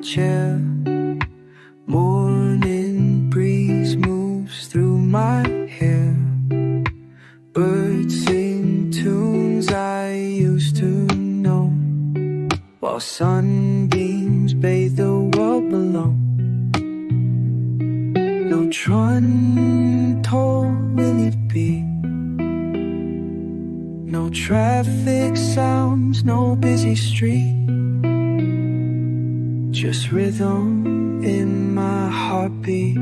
chair. Morning breeze moves through my hair. Birds sing tunes I used to know, while sunbeams bathe the world below. No trun toll will it be, no traffic sounds, no busy street, just rhythm in my heartbeat.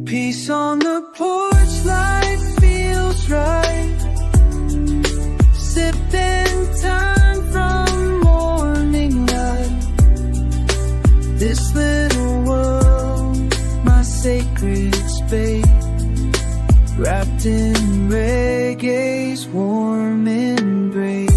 Peace on the porch, light feels right. Sipping time from morning light. This little world, my sacred space, wrapped in reggae's warm embrace.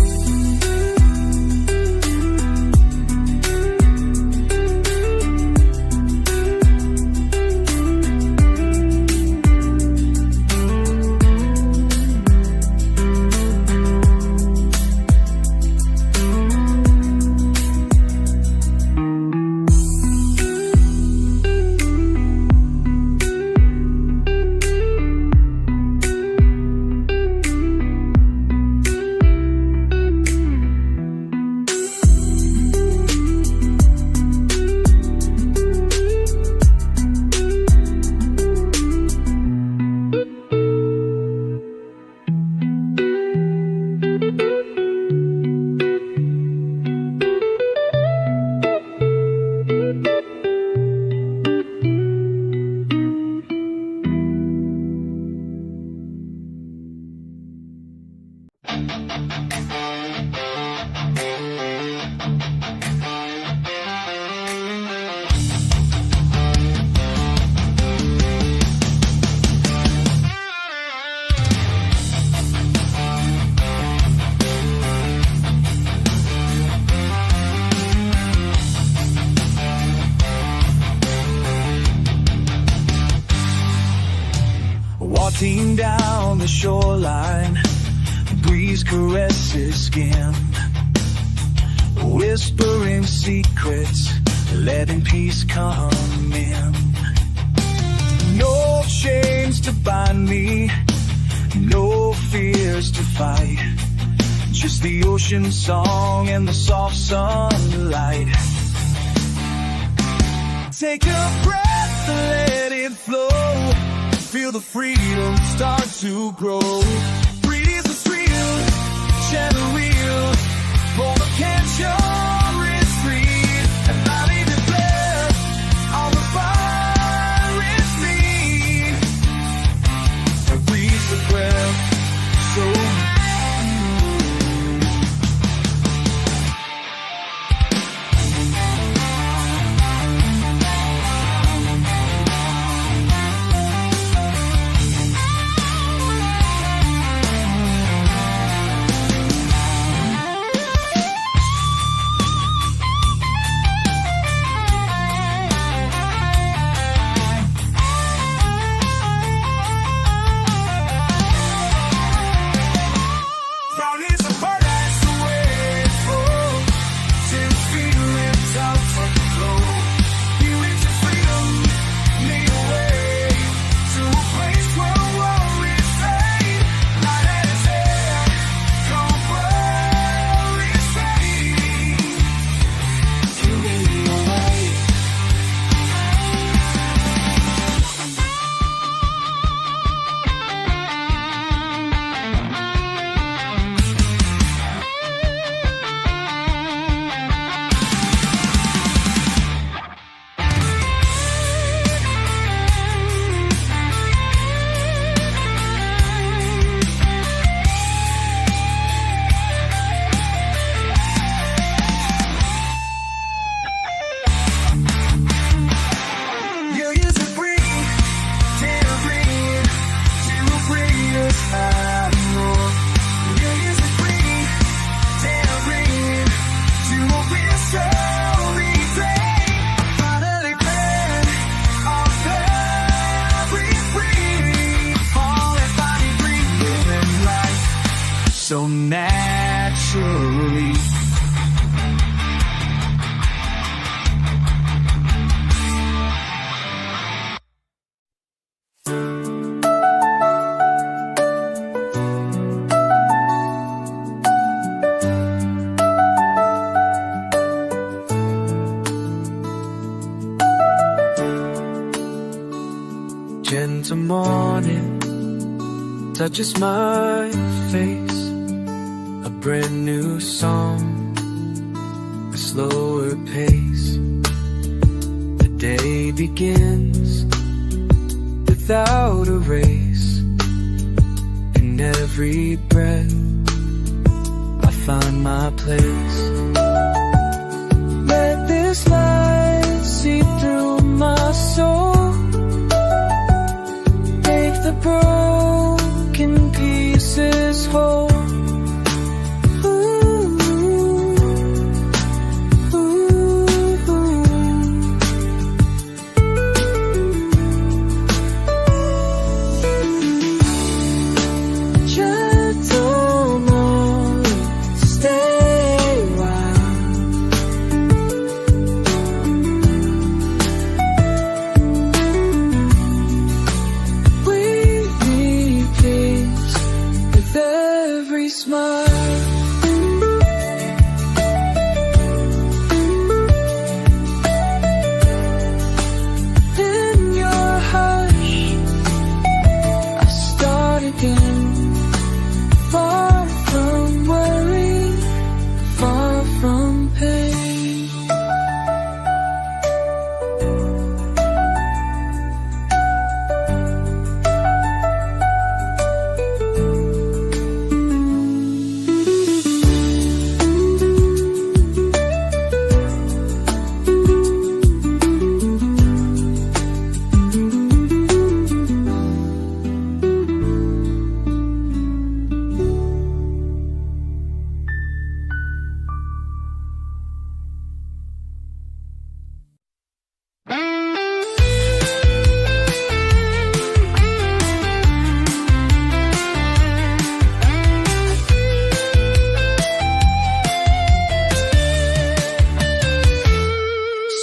Walking down the shoreline, the breeze caresses skin, whispering secrets, letting peace come in. No chains to bind me, no fears to fight, just the ocean song and the soft sunlight. Take a breath, let it flow. Feel the freedom start to grow. Breathe the thrill, share the real. For the catch your retreat, and I leave it there on the fire it's me. And breathe the breath, so morning touches my face, a brand new song, a slower pace. The day begins without a race. In every breath I find my place. Let this light seep through my soul, make the broken pieces whole.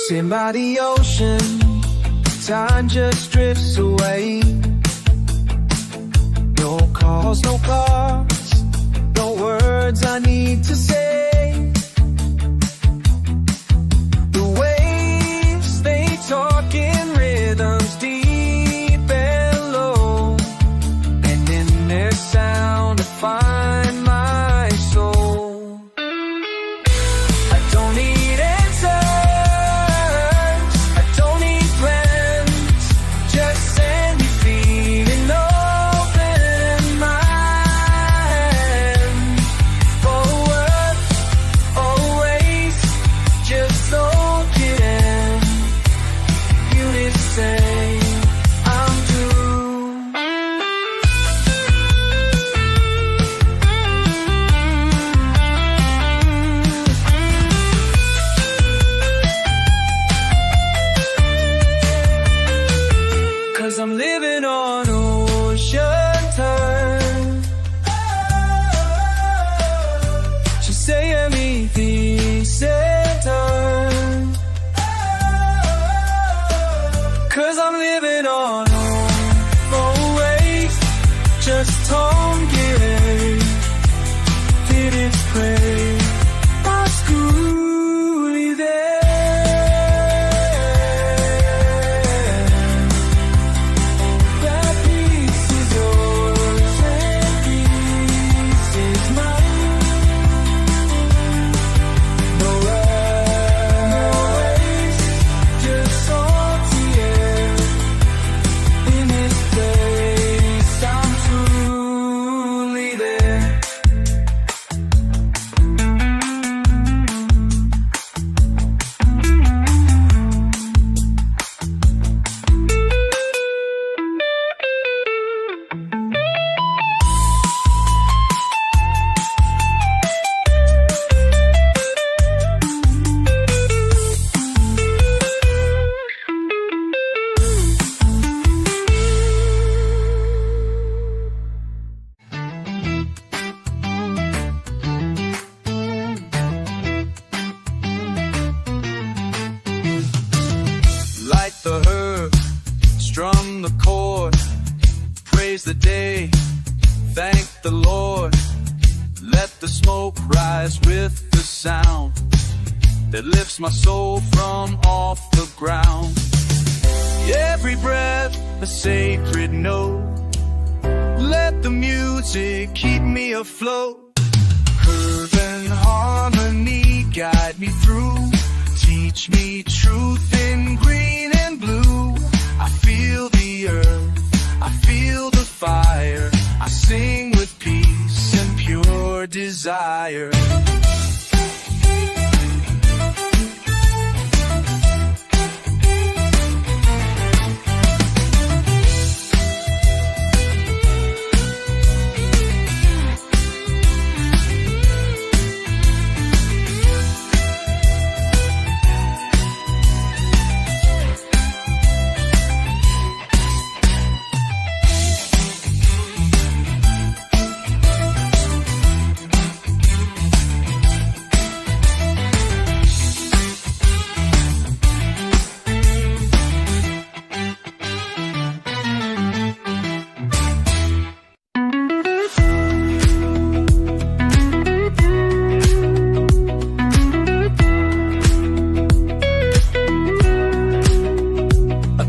Sitting by the ocean, time just drifts away. No calls, no cars, no words I need to say. The waves, they talk in rhythms deep and low, and in their sound I find my soul. I don't need answers, I don't need plans, just send me feeling open mind. Forward, always, just soak it in. Unison, I'm through. Cause I'm living on ocean time. Just say a mi time. Cause I'm living on always, just don't get it. Did it pray? I school there. That piece is yours and piece is mine. No rush, no waste, just salty air. In this place, I'm truly there. Light the herb, strum the chord, praise the day, thank the Lord. Let the smoke rise with the sound that lifts my soul from off the ground. Every breath a sacred note. Let the music keep me afloat. Curve and harmony guide me through. Teach me truth in green and blue. I feel the earth, I feel the fire. I sing with peace and pure desire.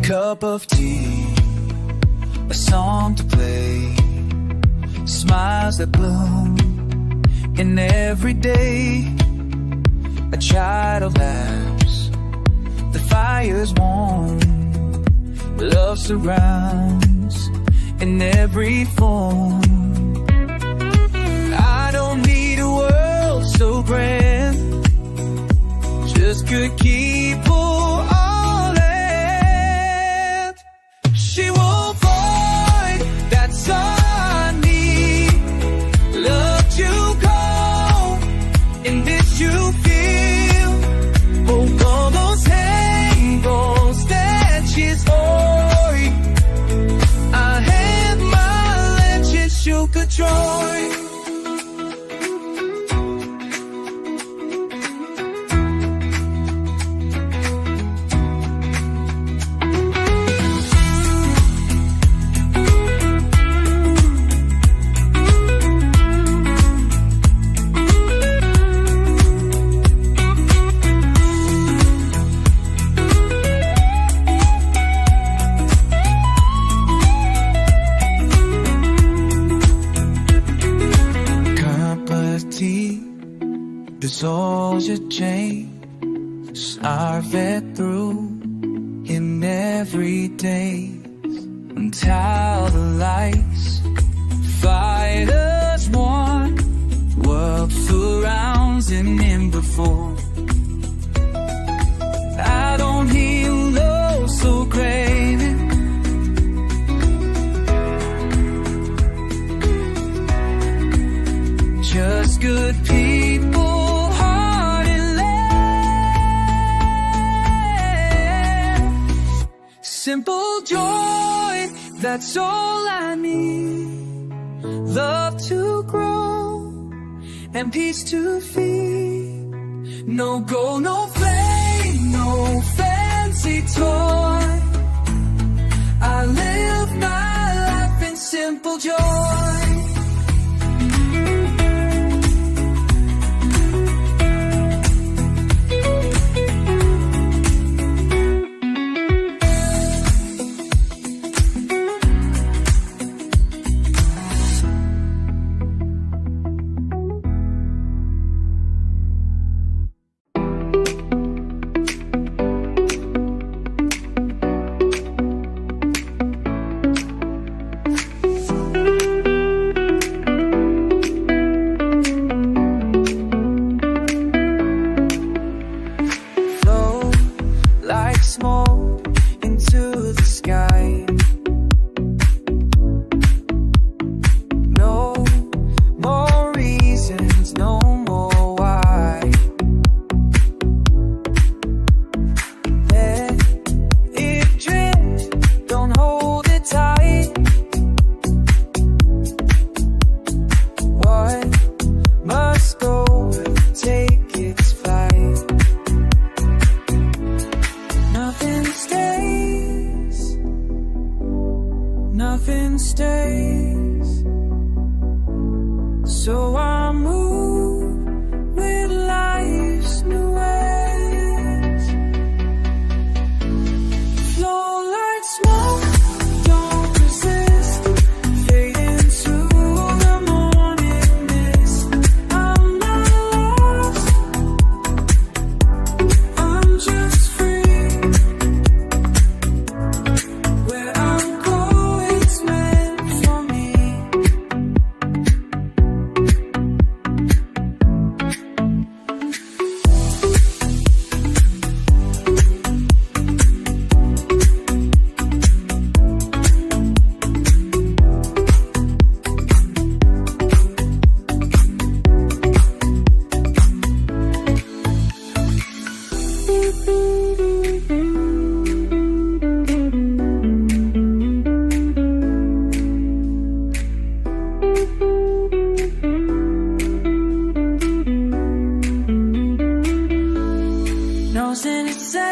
Cup of tea, a song to play, smiles that bloom in every day. A child laughs, the fire's warm, love surrounds in every form. I don't need a world so grand, just good people. She won't void, that's all I need. Love to go, in this you feel. Hold all those angles that she's void. I have my legends you could join. Dissolves your chain, starve it through in every day until the lights fight as one. World surrounds and in before. I don't hear love so craving. Just good people. Simple joy, that's all I need. Love to grow and peace to feed. No gold, no flame, no fancy toy. I live my life in simple joy. nothing stays. So I move with life's new ways. Flow like smoke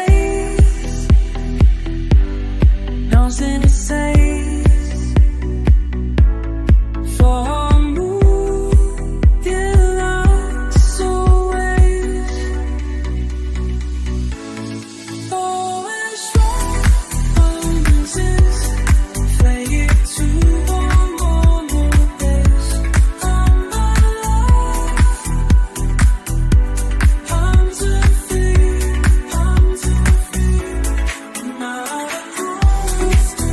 place, nothing to say. For moving us away, going strong promises, play it to one more days. I'm alive, I'm too free, my promise to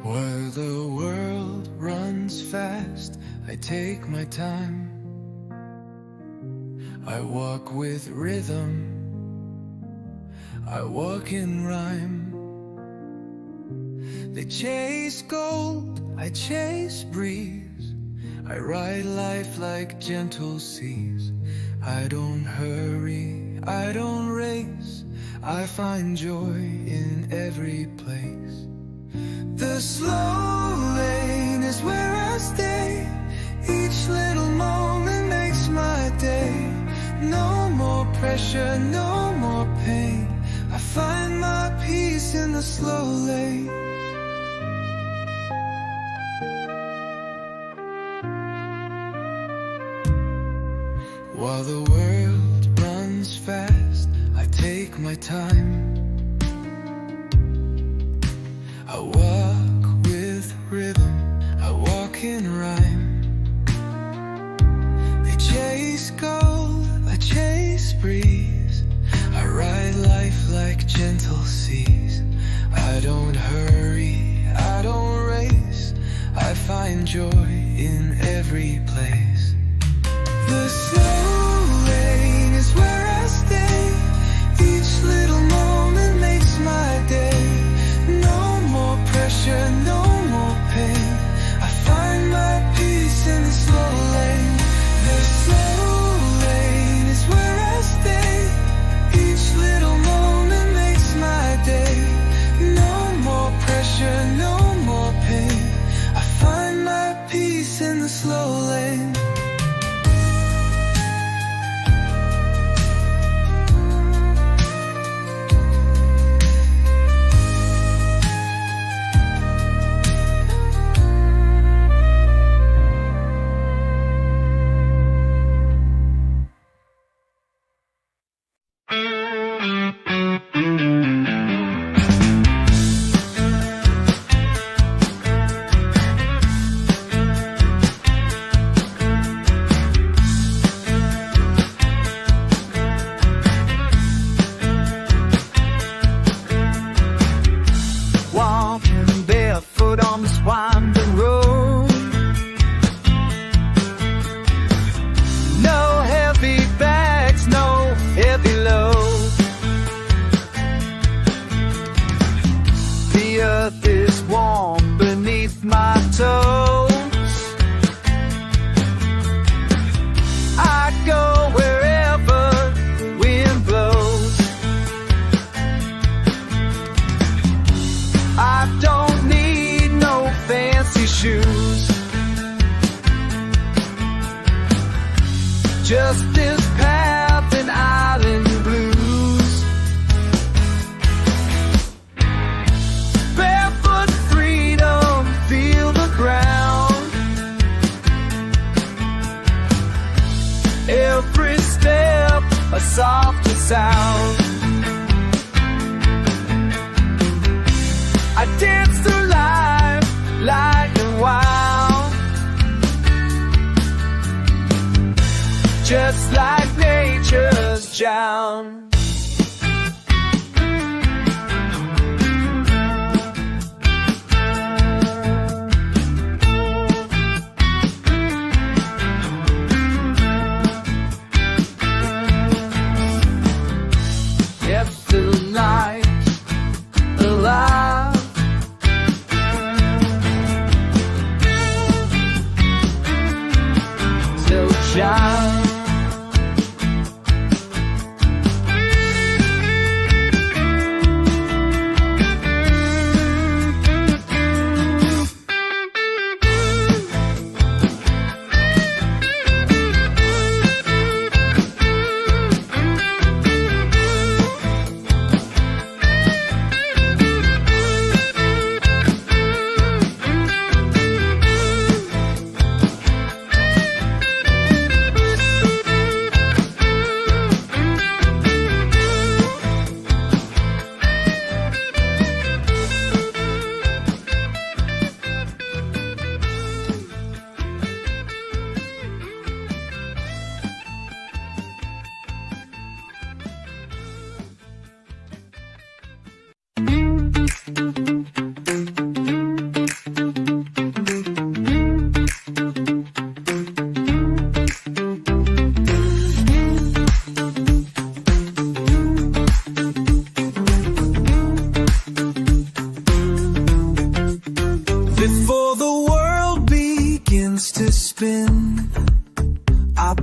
While the world runs fast, I take my time. I walk with rhythm, I walk in rhyme. They chase gold, I chase breeze. I ride life like gentle seas. I don't hurry, I don't race. I find joy in every place. The slow lane is where I stay. Each little moment makes my day. No more pressure, no more pain. I find my peace in the slow lane. While the world runs fast, I take my time. I walk with rhythm, I walk in rhyme. They chase gold, I chase breeze. I ride life like gentle seas. I don't hurry, I don't race. I find joy in every place. The slow lane is where I stay. Each little moment makes my day. No more pressure, no more pain. I find my peace in the slow lane. The slow lane is where I stay. Each little moment makes my day. No more pressure, no more pain. I find my peace in the slow lane. Shoes.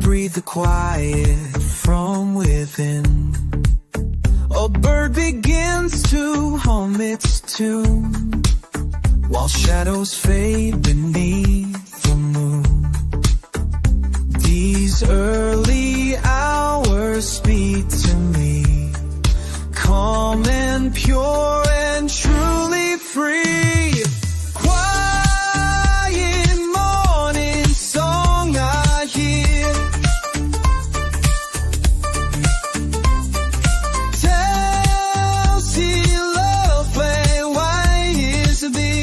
breathe the quiet from within. A bird begins to hum its tune, while shadows fade beneath the moon. These early hours speak to me, calm and pure and truly free. Quiet morning song I hear, tells the love play why is to be.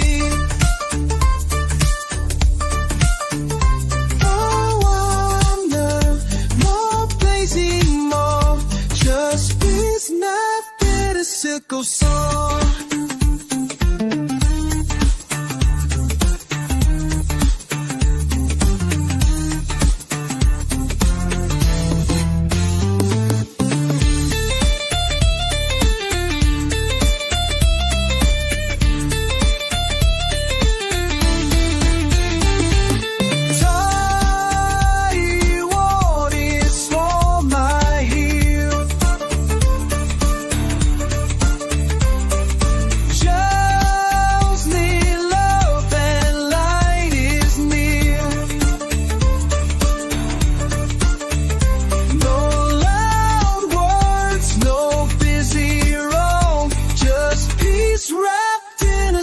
No wonder, no blazing more, just peace, nothing a sickle song.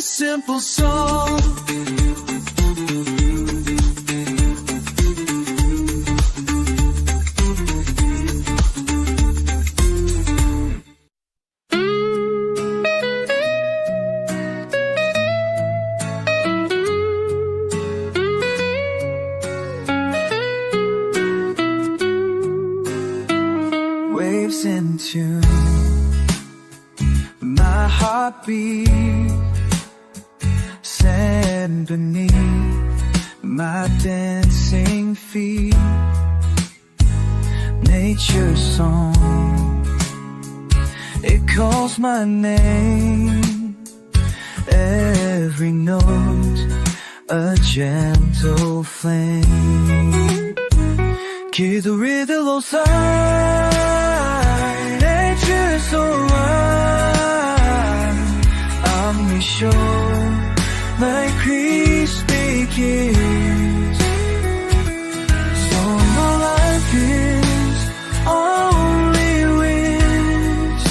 Simple song. Waves in tune, my heartbeat, sand beneath my dancing feet. Nature's song, it calls my name. Every note a gentle flame. Que the rhythm will sigh. Nature's so right. I'm sure my peace begins. So no life is only wins.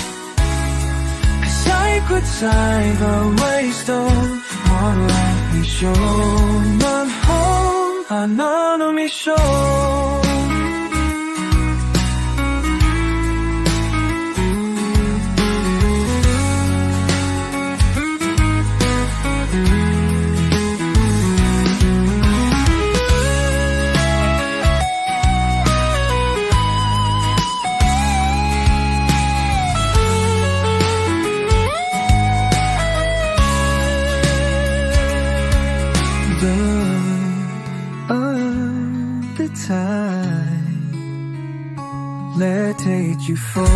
Cause I could tie the waste of one life we show. Not home, another me show. Let take you for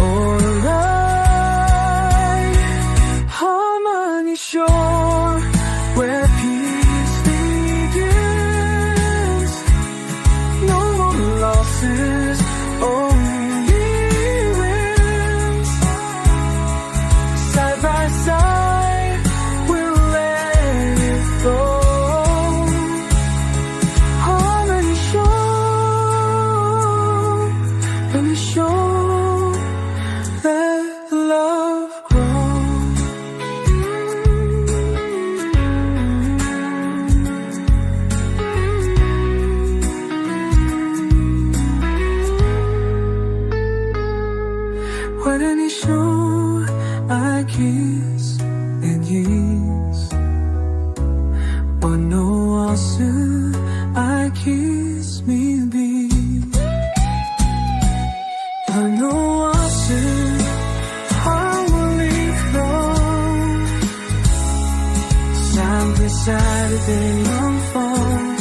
or ride harmony shore where peace begins. No more losses, only wins. Side by side, we'll let it flow. Kiss and yes, but no also I kiss me be. But no also I will leave alone. Side by side they unfold.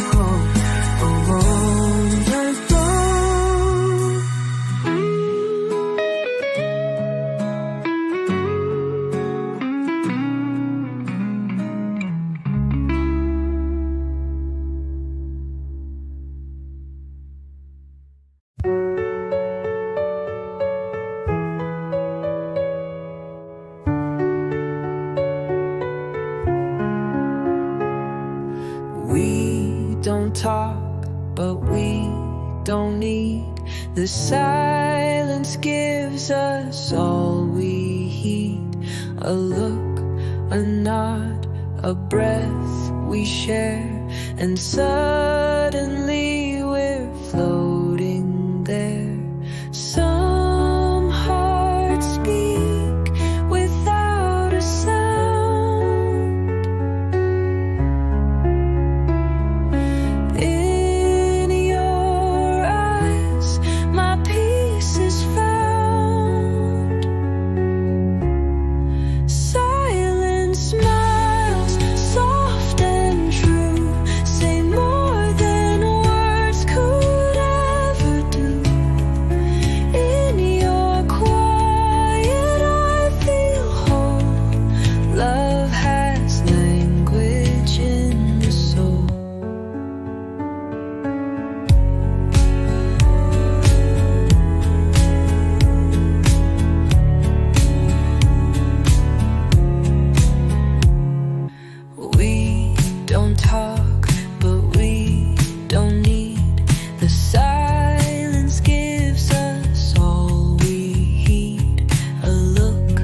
Alone let go. talk, but we don't need. The silence gives us all we heed. A look, a nod, a breath we share, and suddenly we're floating there. Some hearts speak without a sound. In your eyes, my peace is found. Silent smiles, soft and true, say more than words could ever do. In your quiet, I feel whole. Love has language in the soul. We don't talk, but we don't need. The silence gives us all we heed. A look,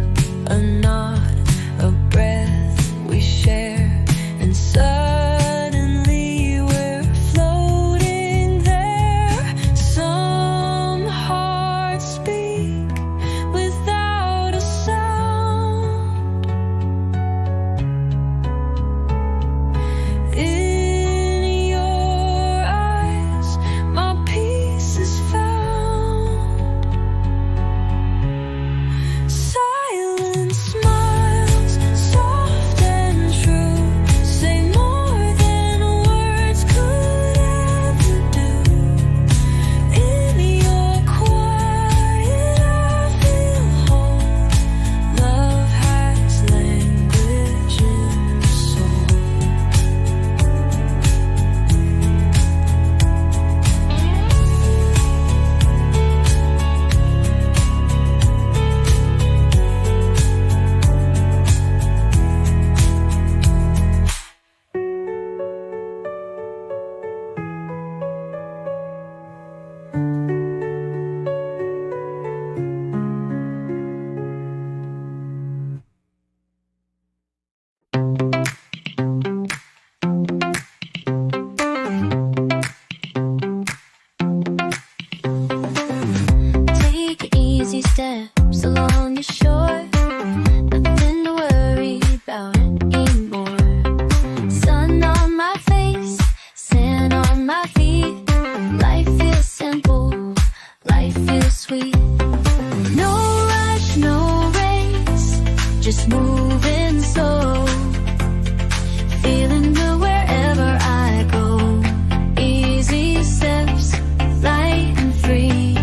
a nod, a breath we share, and suddenly we're floating there. Some hearts speak without a sound. In your eyes, my peace is found. Silent smiles, soft and true, say more than words could ever do. In your quiet, I feel whole. Love has language in the soul. Take easy steps along the shore. Nothing to worry about anymore. Sun on my face, sand on my feet. Life is simple, life is sweet. No rush, no race, just moving slow. Feeling good wherever I go. Easy steps, light and free.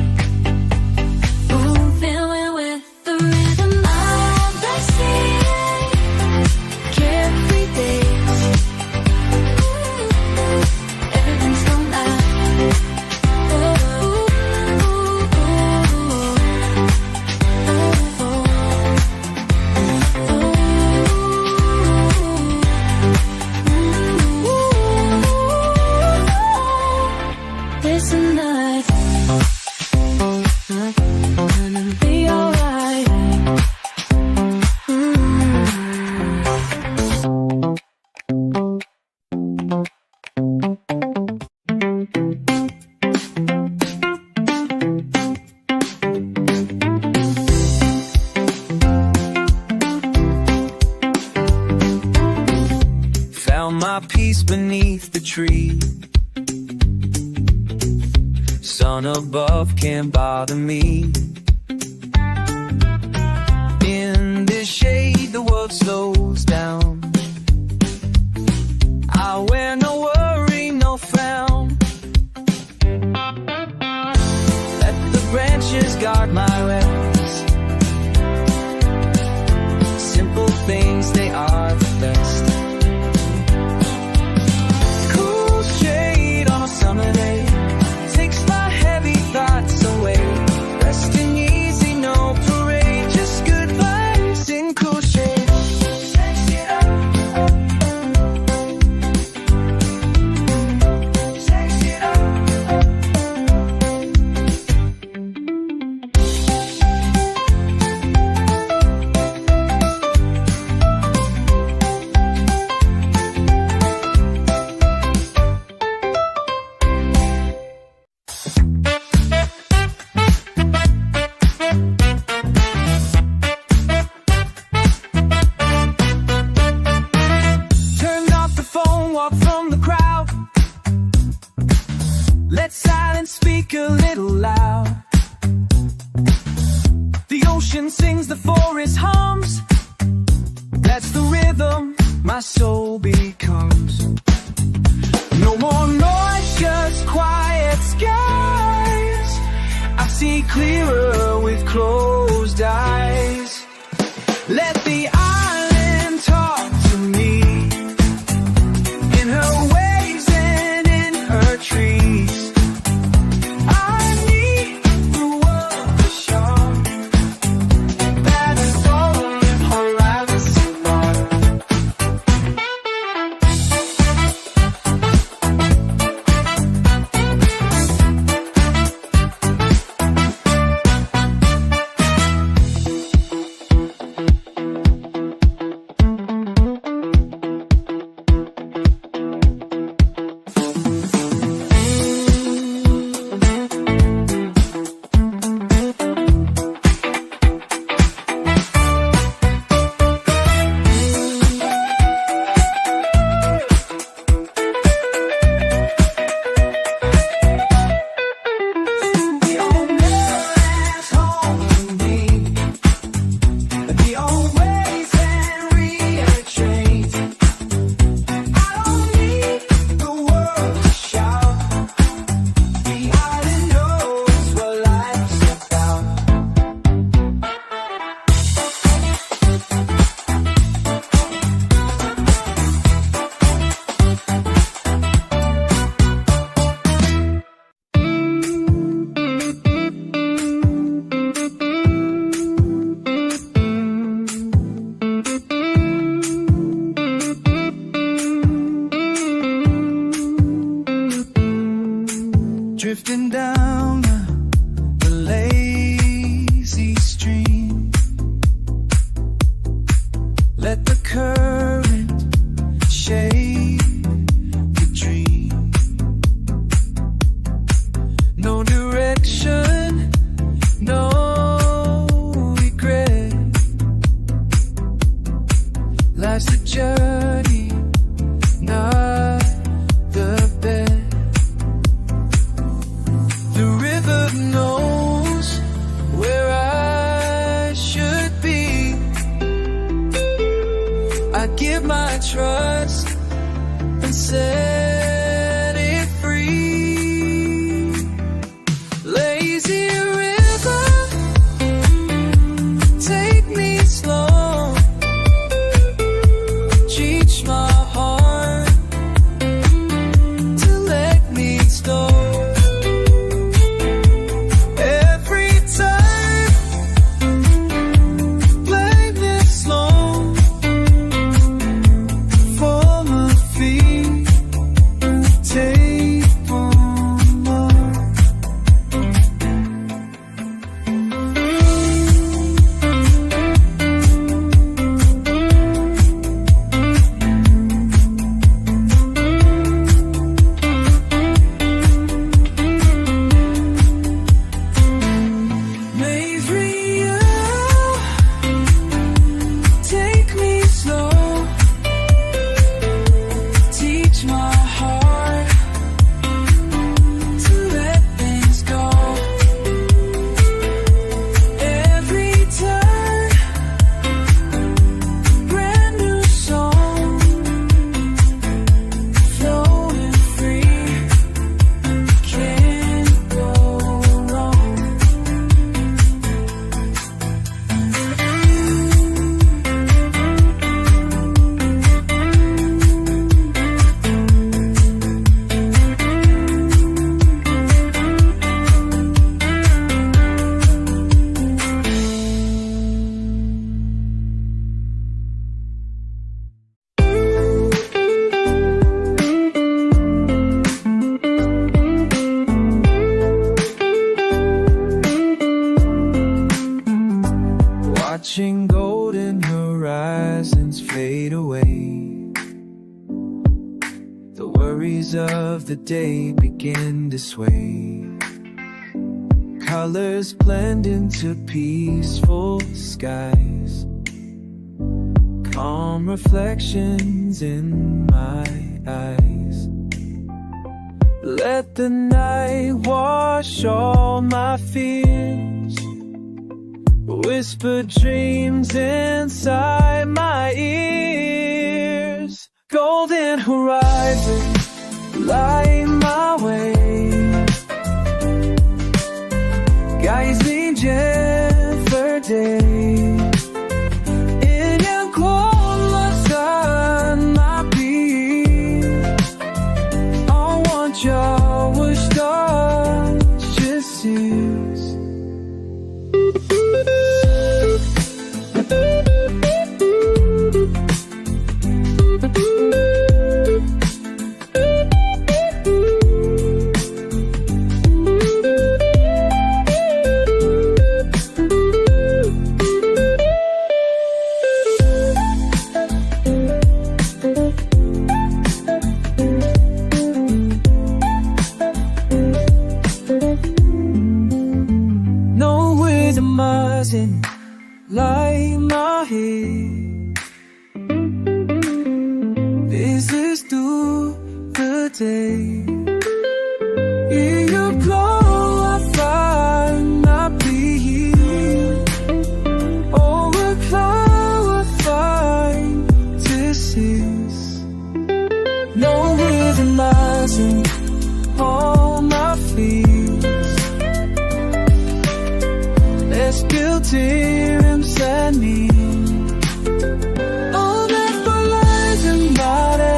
Moving with the rhythm of the sea. Carefree days, everything's so nice. Listen, night, gonna be alright. Found my peace beneath the tree. Sun above can't bother me. In this shade the world slows down. I wear no worry, no frown. Let the branches guard my rest. Simple things, they are the best. Cool shade on a summer day takes my heavy thoughts away. Rest in you. my soul becomes. No more noise, just quiet skies. I see clearer with closed eyes. Let the island talk to me, in her waves and in her trees. I need the world to show that it's only horizon bar. Drifting down the lazy stream, let the current shape the dream. No direction, no regret. Life's a journey, not the best. The river knows where I should be. I give my trust and set it free. Lazy river, take me slow. Teach my heart to let me go. Watching golden horizons fade away, the worries of the day begin to sway. Colors blend into peaceful skies, calm reflections in my eyes. Let the night wash all my fears, whisper dreams inside my ears. Golden horizon, light my way. Gazing for day. Light my head. This is through the day. In your glow I find my peace. Over cloud I find to cease. No rhythm rising on my feet. Let's build tears and me. All that for lies and body.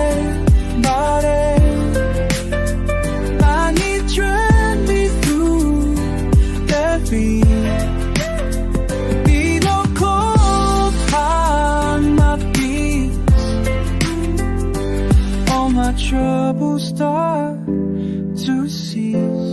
I need drag me through that beat. Be no cold on my feet. All my troubles start to cease.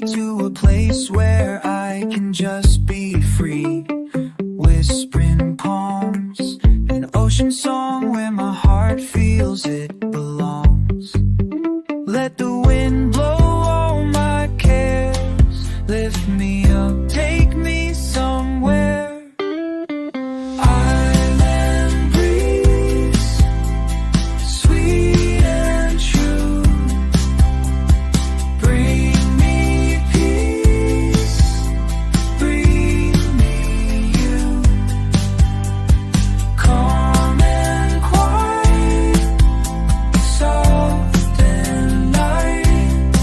to a place where I can just be free. Whispering palms, an ocean song where my heart feels it belongs. Let the wind blow all my cares, lift me up, take me somewhere. Island breeze, sweet and true, bring me peace, bring me you. Calm and quiet, soft and light,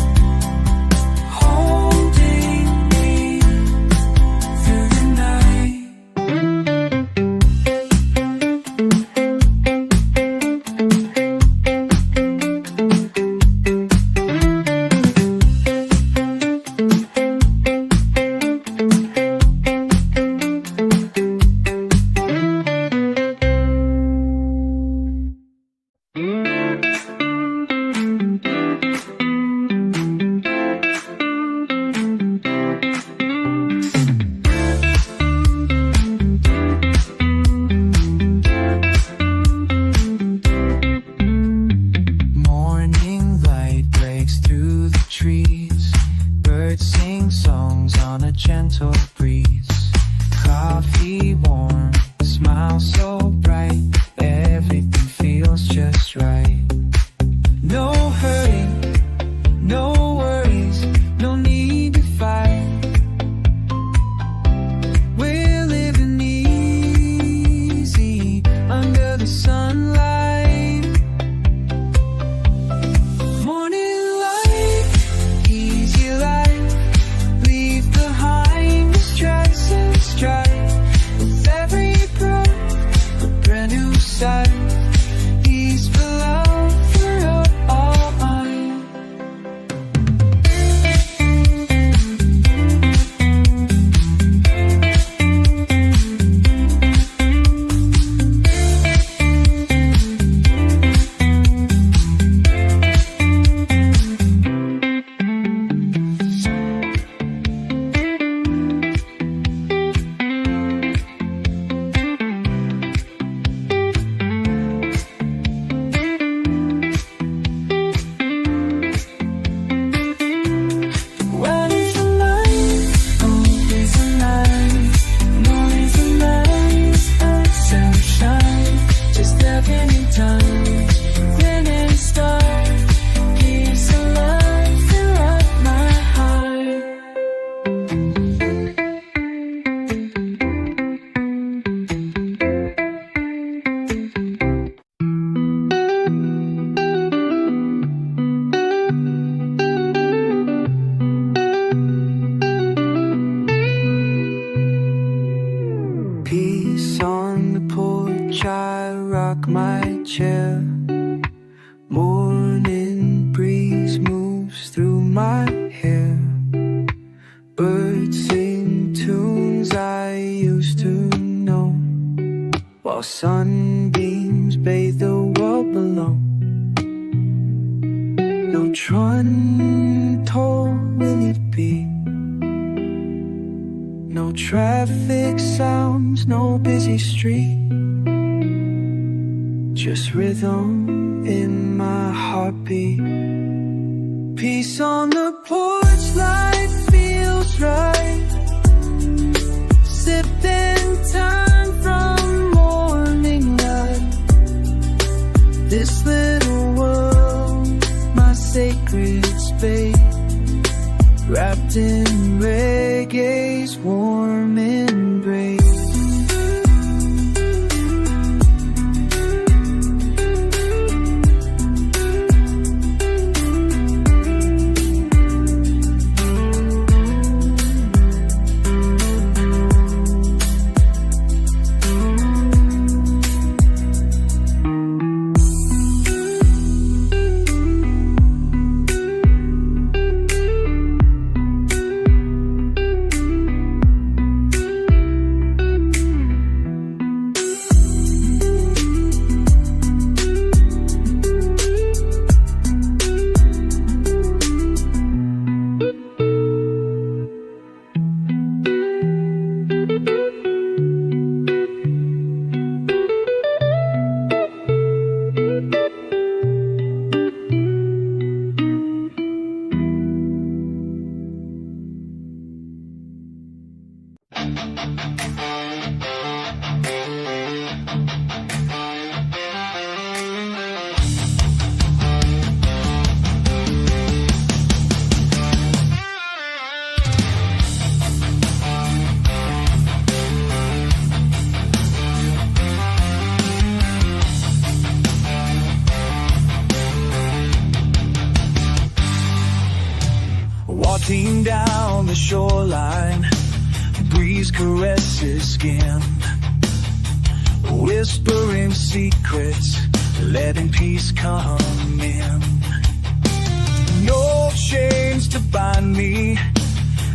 holding me through the night. Morning light breaks through the trees. Birds sing songs on a gentle breeze. Coffee warm, smile so bright. Everything feels just right. No hurry, no worries, no need to fight. We're living easy under the sunlight. Morning light, easy life. Leave behind the stress and strife. With every breath, a brand new sight. Peaceful love for all mine. When it's alive, always alive. Always alive, and sunshine. Just having in time, then and start. Peace and love fill up my heart. Peace on the porch, I rock my chair. Morning breeze moves through my hair. Birds sing tunes I used to know, while sunbeams bathe the world below. No trun toll will it be, no traffic sounds, no busy street. Just rhythm in my heartbeat. Peace on the porch, light feels right. Sipping time from morning light. This little world, my sacred space, wrapped in reggae's warm embrace. Walking down the shoreline, breeze caresses skin, whispering secrets, letting peace come in. No chains to bind me,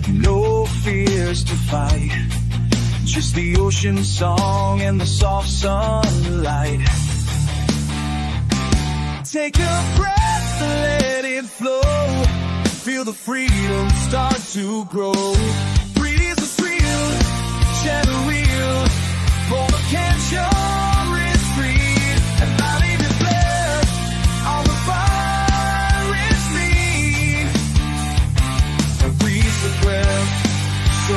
no fears to fight, just the ocean song and the soft sunlight. Take a breath, let it flow. Feel the freedom start to grow. Breathe the thrill, gentle wheel. For the cancer is free, and not even blessed on the fire is me. And breathe the breath, so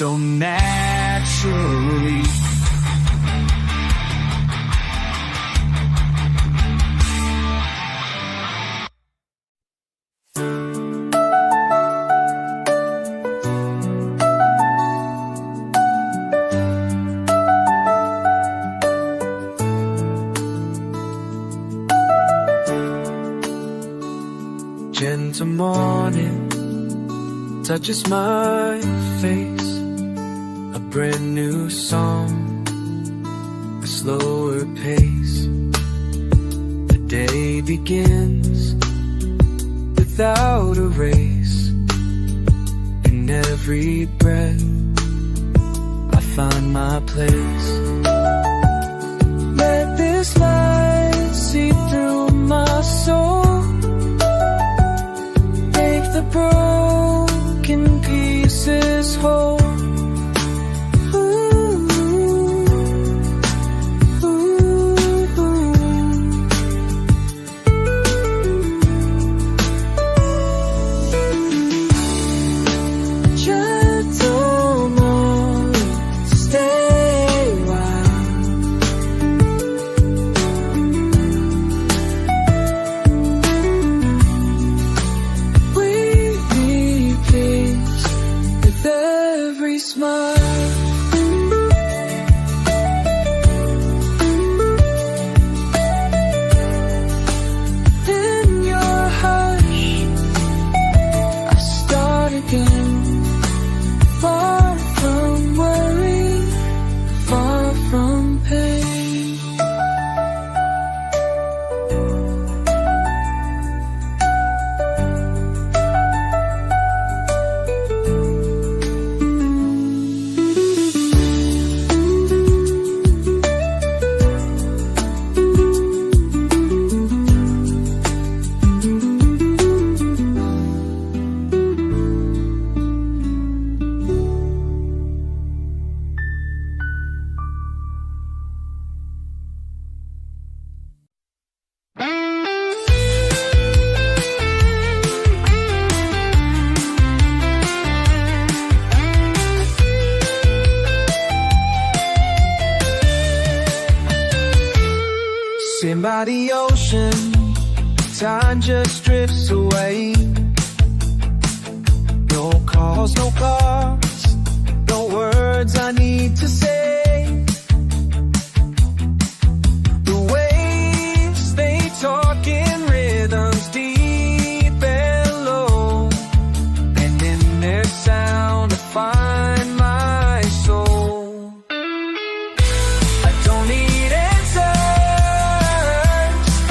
so naturally. Gentle morning touches my face, a brand new song, a slower pace. The day begins without a race. In every breath I find my place. Let this light see through my soul, make the broken pieces whole. Sitting by the ocean, time just drifts away. No calls, no cars, no words I need to say. The waves, they talk in rhythms deep and low, and in their sound I find my soul. I don't need answers,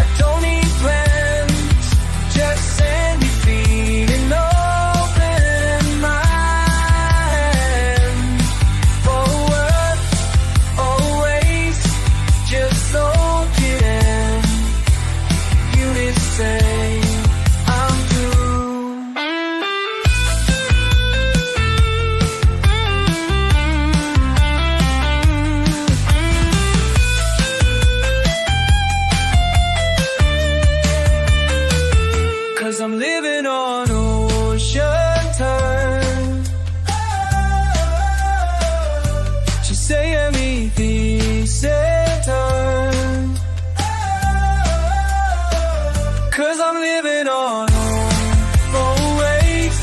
I don't need plans, just send me free and open mind. Forward, always, just soak it in. Units say I'm through. 'Cause I'm living on ocean time. Ci sei amici time. 'Cause I'm living on always,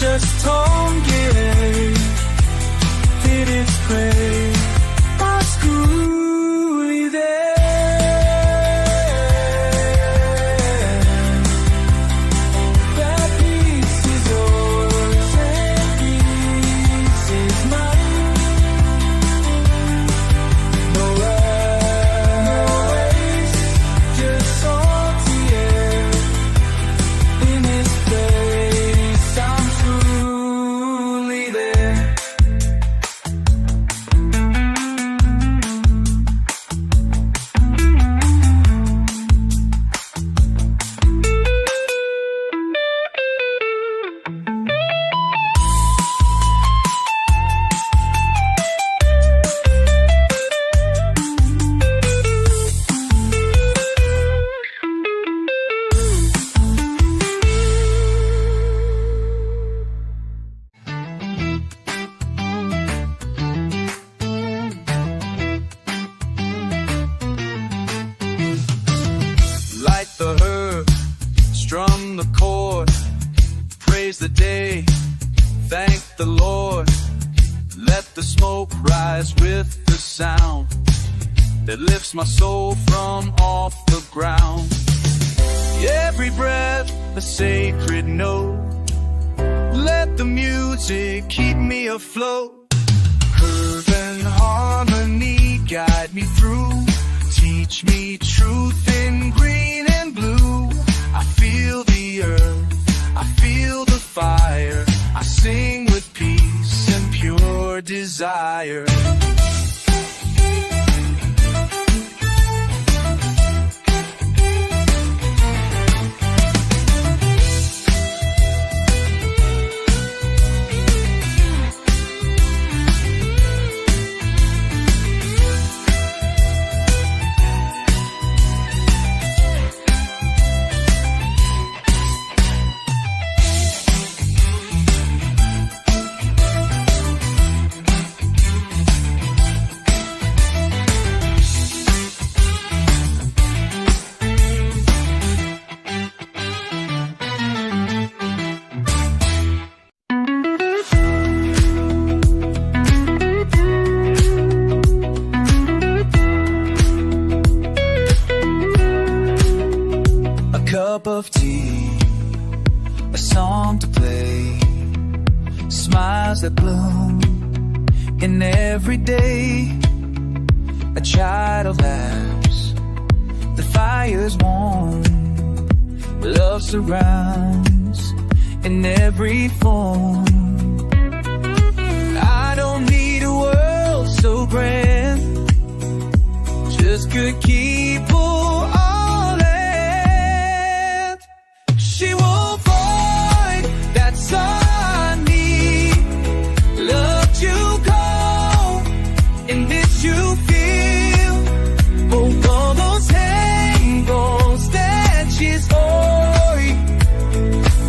just don't get it. Did it spray? My screwy there. That piece is yours and piece is mine. No race, just salty air. In this place, I'm truly there. Light the herb, strum the chord, praise the day, thank the Lord. Let the smoke rise with the sound that lifts my soul from off the ground. Every breath a sacred note, let the music keep me afloat. Curve and harmony guide me through, teach me truth in green and blue. I feel the earth, I feel the fire, I sing with peace and pure desire. Cup of tea, a song to play, smiles that bloom in every day. A child laughs, the fire's warm, love surrounds in every form. I don't need a world so grand, just good people all that. She won't find, that's all I need. Loved you cold and miss you feel. Both all those angles that she's holding.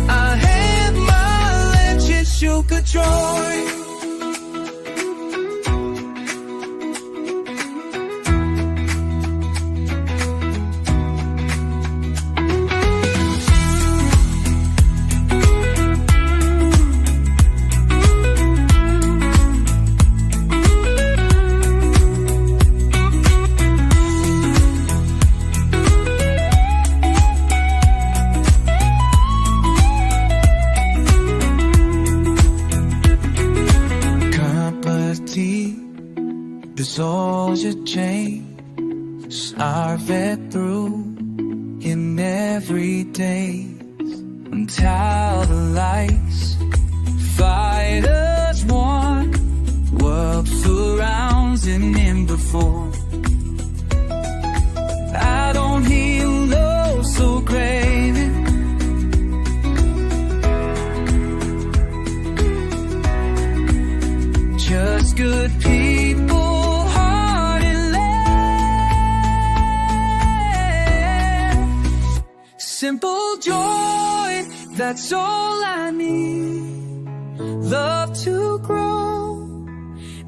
I had my legend, you could join. The soldier chains are fed through in every day until the lights fighters one world surrounds him before. I don't hear no so craving. Just good people, heart and land. Simple joy, that's all I need. Love to grow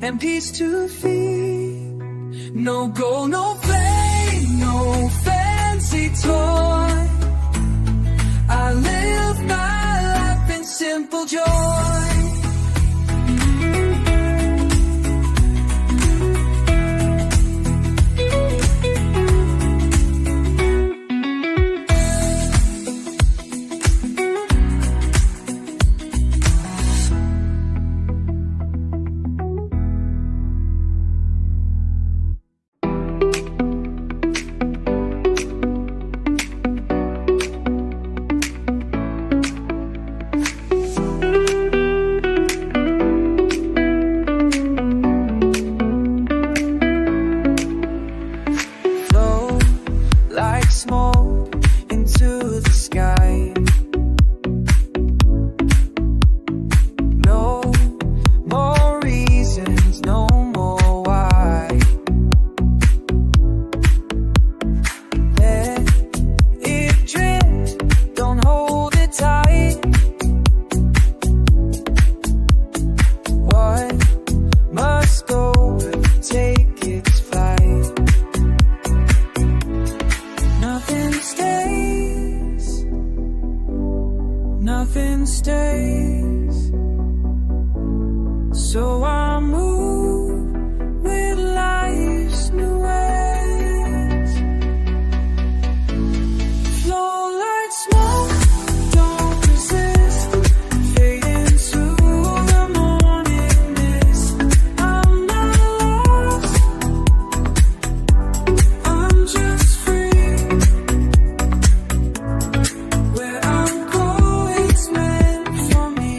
and peace to feed. No gold, no fame, no fancy toy. I live my life in simple joy. Smoke into the sky. No more reasons, no more why. Let it drift, don't hold it tight. What must go, take its flight. Nothing stays, nothing stays. So I move with life's new ways. Flow like smoke, don't resist. Fade into the morning mist. I'm not lost, I'm just free. Where I'm going is meant for me.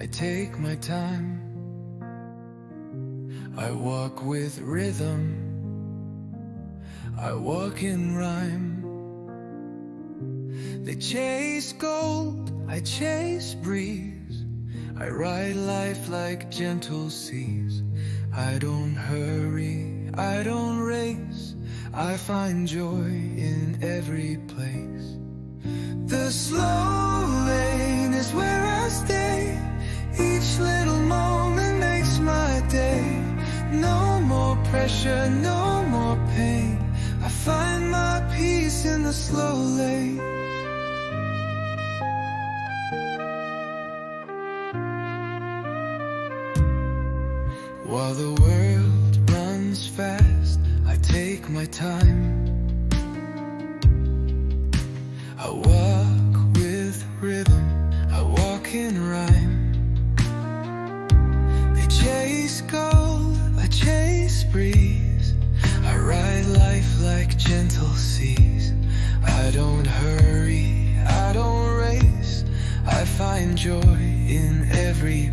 I take my time. I walk with rhythm, I walk in rhyme. They chase gold, I chase breeze. I ride life like gentle seas. I don't hurry, I don't race. I find joy in every place. The slow lane is where I stay. Each little moment makes my day. No more pressure, no more pain. I find my peace in the slow lane. While the world runs fast, I take my time. I walk with rhythm, I walk in rhyme. They chase gold, I chase breeze. I ride life like gentle seas. I don't hurry, I don't race. I find joy in every